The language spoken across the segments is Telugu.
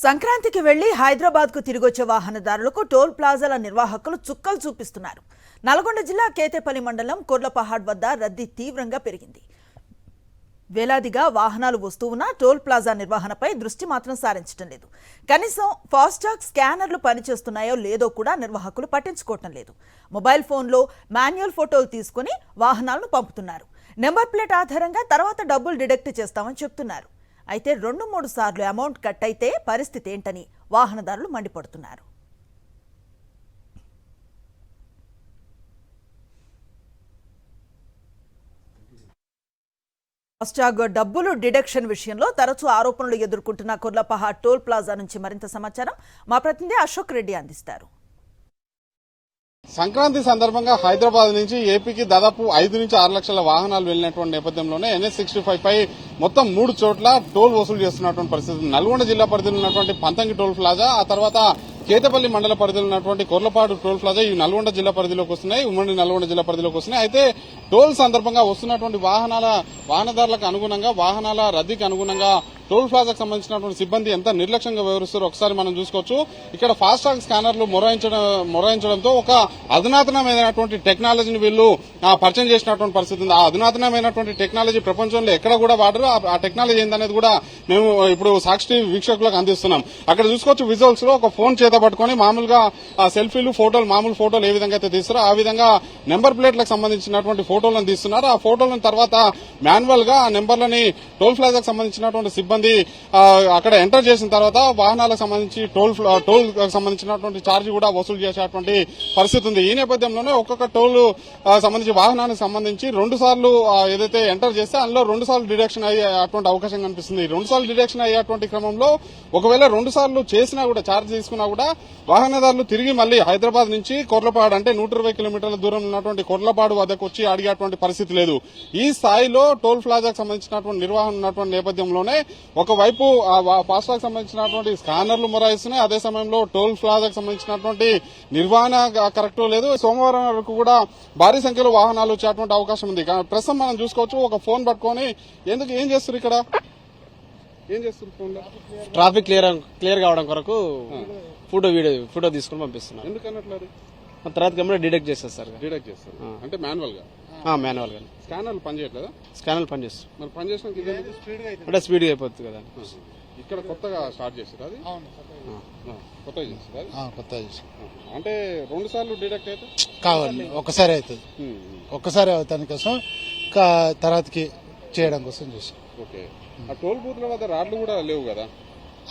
సంక్రాంతికి వెళ్లి హైదరాబాద్ కు తిరిగొచ్చే వాహనదారులకు టోల్ ప్లాజాల నిర్వాహకులు చుక్కలు చూపిస్తున్నారు. నల్గొండ జిల్లా కేతేపల్లి మండలం కొర్లపహాడ్ వద్ద రద్దీ తీవ్రంగా పెరిగింది. వేలాదిగా వాహనాలు వస్తువున్నా టోల్ ప్లాజా నిర్వహణపై దృష్టి మాత్రం సారించడం లేదు. కనీసం ఫాస్టాగ్ స్కానర్లు పనిచేస్తున్నాయో లేదో కూడా నిర్వాహకులు పట్టించుకోవటం లేదు. మొబైల్ ఫోన్లో మాన్యువల్ ఫోటోలు తీసుకుని వాహనాలను పంపుతున్నారు. నెంబర్ ప్లేట్ ఆధారంగా తర్వాత డబ్బులు డిడక్ట్ చేస్తామని చెప్తున్నారు. అయితే 2-3 సార్లు అమౌంట్ కట్ అయితే పరిస్థితి ఏంటని వాహనదారులు మండిపడుతున్నారు. ఫాస్టాగ్ డబ్బులు డిడక్షన్ విషయంలో తరచూ ఆరోపణలు ఎదుర్కొంటున్న కొర్లపహాడ్ టోల్ ప్లాజా నుంచి మరింత సమాచారం మా ప్రతినిధి అశోక్ రెడ్డి అందిస్తారు. సంక్రాంతి సందర్భంగా హైదరాబాద్ నుంచి ఏపీకి దాదాపు 5 నుంచి 6 లక్షల వాహనాలు వెళ్లినటువంటి నేపథ్యంలోనే NH-65 పై మొత్తం 3 చోట్ల టోల్ వసూలు చేస్తున్నటువంటి పరిస్థితి. నల్గొండ జిల్లా పరిధిలో ఉన్నటువంటి పంతంగి టోల్ ప్లాజా, ఆ తర్వాత కేతపల్లి మండల పరిధిలో ఉన్నటువంటి కొర్లపాడు టోల్ ప్లాజా ఈ నల్గొండ జిల్లా పరిధిలోకి వస్తున్నాయి. ఉమ్మడి నల్గొండ జిల్లా పరిధిలోకి వస్తున్నాయి. అయితే టోల్ సందర్భంగా వస్తున్నటువంటి వాహనదారులకు అనుగుణంగా, వాహనాల రద్దీకి అనుగుణంగా టోల్ ప్లాజాకు సంబంధించినటువంటి సిబ్బంది ఎంత నిర్లక్ష్యంగా వ్యవహరిస్తారో ఒకసారి మనం చూసుకోవచ్చు. ఇక్కడ ఫాస్టాగ్ స్కానర్లు మొరాయించడంతో ఒక అధునాతనమైనటువంటి టెక్నాలజీని వీళ్ళు పరిచయం చేసినటువంటి పరిస్థితి ఉంది. ఆ అధునాతనమైనటువంటి టెక్నాలజీ ప్రపంచంలో ఎక్కడ కూడా వాడరు. ఆ టెక్నాలజీ ఏందనేది కూడా మేము ఇప్పుడు సాక్షి వీక్షకులకు అందిస్తున్నాం. అక్కడ చూసుకోవచ్చు విజువల్స్ లో ఒక ఫోన్ చేత పట్టుకుని మామూలుగా సెల్ఫీలు, ఫోటోలు, మామూలు ఫోటోలు ఏ విధంగా అయితే తీస్తారో ఆ విధంగా నెంబర్ ప్లేట్లకు సంబంధించినటువంటి ఫోటోలను తీస్తున్నారు. ఆ ఫోటోలను తర్వాత మాన్యువల్ గా ఆ నెంబర్లని టోల్ ప్లాజాకు సంబంధించినటువంటి సిబ్బంది అక్కడ ఎంటర్ చేసిన తర్వాత వాహనాలకు సంబంధించి టోల్ సంబంధించినటువంటి ఛార్జ్ కూడా వసూలు చేసేటువంటి పరిస్థితి ఉంది. ఈ నేపథ్యంలోనే ఒక్కొక్క టోల్ సంబంధించి వాహనానికి సంబంధించి 2 సార్లు ఏదైతే ఎంటర్ చేస్తే అందులో 2 సార్లు డిడక్షన్ అయ్యేటువంటి అవకాశం కనిపిస్తుంది. 2 సార్లు డిడక్షన్ అయ్యేటువంటి క్రమంలో ఒకవేళ 2 సార్లు చేసినా కూడా, ఛార్జ్ తీసుకున్నా కూడా వాహనదారులు తిరిగి మళ్లీ హైదరాబాద్ నుంచి కొర్లపాడు అంటే 120 కిలోమీటర్ల దూరం ఉన్నటువంటి కొర్లపాడు వద్దకు వచ్చి అడిగేటువంటి పరిస్థితి లేదు. ఈ స్థాయిలో టోల్ ప్లాజాకు సంబంధించినటువంటి నిర్వహణ ఉన్నటువంటి నేపథ్యంలోనే ఒకవైపు ఫాస్టాగ్ సంబంధించినటువంటి స్కానర్లు మొరాయిస్తున్నాయి. అదే సమయంలో టోల్ ప్లాజాకు సంబంధించినటువంటి నిర్వహణ కరెక్ట్ లేదు. సోమవారం వరకు కూడా భారీ సంఖ్యలో వాహనాలు వచ్చేటువంటి అవకాశం ఉంది. ప్రస్తుతం మనం చూసుకోవచ్చు, ఒక ఫోన్ పట్టుకొని ఏం చేస్తారు ఇక్కడ, ఏం చేస్తారు ఫోన్ లో? ట్రాఫిక్ క్లియర్ కావడం కొరకు ఫోటో తీసుకుని పంపిస్తున్నారు. ఎందుకన్నట్లు తర్వాత కెమెరా డిడక్ట్ చేస్తారు సార్. డిడక్ట్ చేస్తారు అంటే మాన్యువల్ గా స్కానర్లు పనిచేయట్లేదా? స్కానర్లు పనిచేస్తారు. మరి పనిచేసిన అంటే స్పీడ్గా అయిపోతుంది కదా. ఇక్కడ కొత్తగా స్టార్ట్ చేస్తారు, అది కొత్తగా చేస్తారు, అది కొత్తగా చేస్తారు. అంటే 2 సార్లు డిడక్ట్ అయితే కావాలి, ఒకసారి అవుతుంది. ఒక్కసారి అవుతాని కోసం తర్వాతకి చేయడం కోసం చేస్తాం. ఓకే. ఆ టోల్ బూత్ల వద్ద రాడ్లు కూడా లేవు కదా,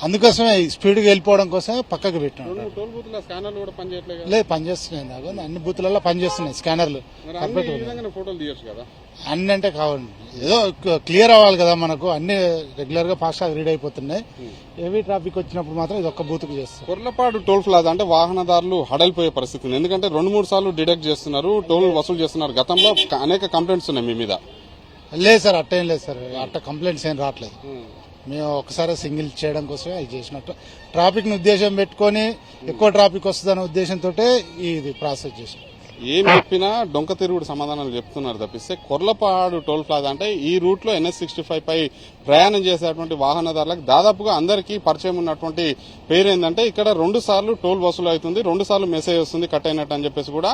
అందుకోసమే స్పీడ్గా వెళ్ళిపోవడం కోసమే పక్కకు పెట్టాం. టోల్ బూత్ స్కానర్లు కూడా పనిచేయట్లేదు. లేదు, పనిచేస్తున్నాయి. నాకు అన్ని బూత్లలో పనిచేస్తున్నాయి స్కానర్లు. ఫోటోలు తీయచ్చు కదా. అన్ని అంటే కావాలి, ఏదో క్లియర్ అవ్వాలి కదా మనకు. అన్ని రెగ్యులర్ గా ఫాస్టాగ్ రీడ్ అయిపోతున్నాయి. హెవీ ట్రాఫిక్ వచ్చినప్పుడు మాత్రం ఇది ఒక్క బూత్కు చేస్తారు. కొర్లపాడు టోల్ ప్లాజా అంటే వాహనదారులు హడలిపోయే పరిస్థితి ఉంది. ఎందుకంటే 2-3 సార్లు డిడక్ట్ చేస్తున్నారు, టోల్ వసూలు చేస్తున్నారు. గతంలో అనేక కంప్లైంట్స్ ఉన్నాయి మీ మీద. లేదు సార్, అట్టేం లేదు సార్, అట్ట కంప్లైంట్స్ ఏం రావట్లేదు. మేము ఒకసారి సింగిల్ చేయడం కోసమే అది చేసినట్టు. ట్రాఫిక్ ని ఉద్దేశం పెట్టుకుని ఎక్కువ ట్రాఫిక్ వస్తుందనే ఉద్దేశంతో ఇది ప్రాసెస్ చేసాం. ఏం చెప్పినా డొంక తిరుగుడు సమాధానాలు చెప్తున్నారు తప్పిస్తే కొర్లపాడు టోల్ ప్లాజా అంటే ఈ రూట్ లో NH-65 పై ప్రయాణం చేసేటువంటి వాహనదారులకు దాదాపుగా అందరికీ పరిచయం ఉన్నటువంటి పేరు ఏంటంటే ఇక్కడ 2 సార్లు టోల్ వసూలు అవుతుంది, 2 సార్లు మెసేజ్ వస్తుంది కట్ అయినట్టు అని చెప్పేసి కూడా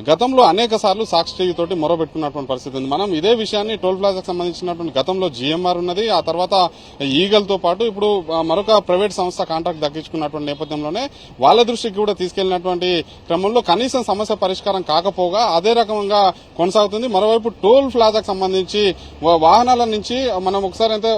గతంలో అనేక సార్లు సాక్షి టీవీ తోటి మొరబెట్టుకున్నటువంటి పరిస్థితి ఉంది. మనం ఇదే విషయాన్ని టోల్ ప్లాజాకు సంబంధించినటువంటి గతంలో GMR ఉన్నది, ఆ తర్వాత ఈగల్ తో పాటు ఇప్పుడు మరొక ప్రైవేట్ సంస్థ కాంట్రాక్ట్ దక్కించుకున్నటువంటి నేపథ్యంలోనే వాళ్ళ దృష్టికి కూడా తీసుకెళ్లినటువంటి క్రమంలో కనీసం సమస్య పరిష్కారం కాకపోగా అదే రకంగా కొనసాగుతుంది. మరోవైపు టోల్ ప్లాజాకు సంబంధించి వాహనాల నుంచి మనం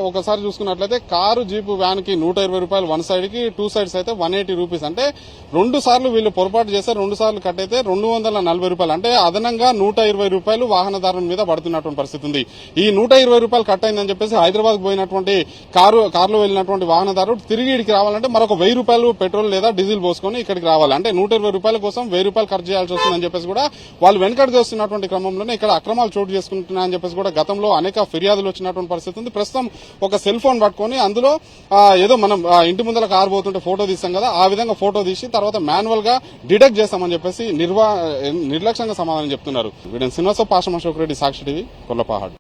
ఒకసారి చూసుకున్నట్లయితే కారు, జీపు, వ్యాన్ కి 120 రూపాయలు వన్ సైడ్ కి, 2 సైడ్స్ అయితే 180 రూపీస్. అంటే 2 సార్లు వీళ్ళు పొరపాటు చేస్తే 2 సార్లు కట్ అయితే 240 రూపాయలు. అంటే అదనంగా 120 రూపాయలు వాహనదారుల మీద పడుతున్నటువంటి పరిస్థితి ఉంది. ఈ 120 రూపాయలు కట్ అయిందని చెప్పేసి హైదరాబాద్ పోయినటువంటి కారులో వెళ్లినటువంటి వాహనదారుడు తిరిగి ఇక్కడికి రావాలంటే మరొక 1000 రూపాయలు పెట్రోల్ లేదా డీజిల్ పోసుకొని ఇక్కడికి రావాలి. అంటే 120 రూపాయల కోసం 1000 రూపాయలు ఖర్చు చేయాల్సి వస్తుందని చెప్పేసి కూడా వాళ్ళు వెనకడుగు వస్తున్నటువంటి క్రమంలోనే ఇక్కడ అక్రమాలు చోటు చేసుకుంటున్నాయని చెప్పేసి కూడా గతంలో అనేక ఫిర్యాదులు వచ్చినటువంటి పరిస్థితి ఉంది. ప్రస్తుతం ఒక సెల్ ఫోన్ పట్టుకుని అందులో ఏదో మనం ఇంటి ముందర కారు పోతుంటే ఫోటో తీస్తాం కదా, ఆ విధంగా ఫోటో తీసి తర్వాత మాన్యువల్ గా డిడక్ట్ చేస్తామని చెప్పేసి నిర్లక్ష్యంగా సమాధానం చెప్తున్నారు. వీడియో శ్రీనివాస పాషం అశోక్ రెడ్డి, సాక్షి టీవీ, కొర్లపహాడ్.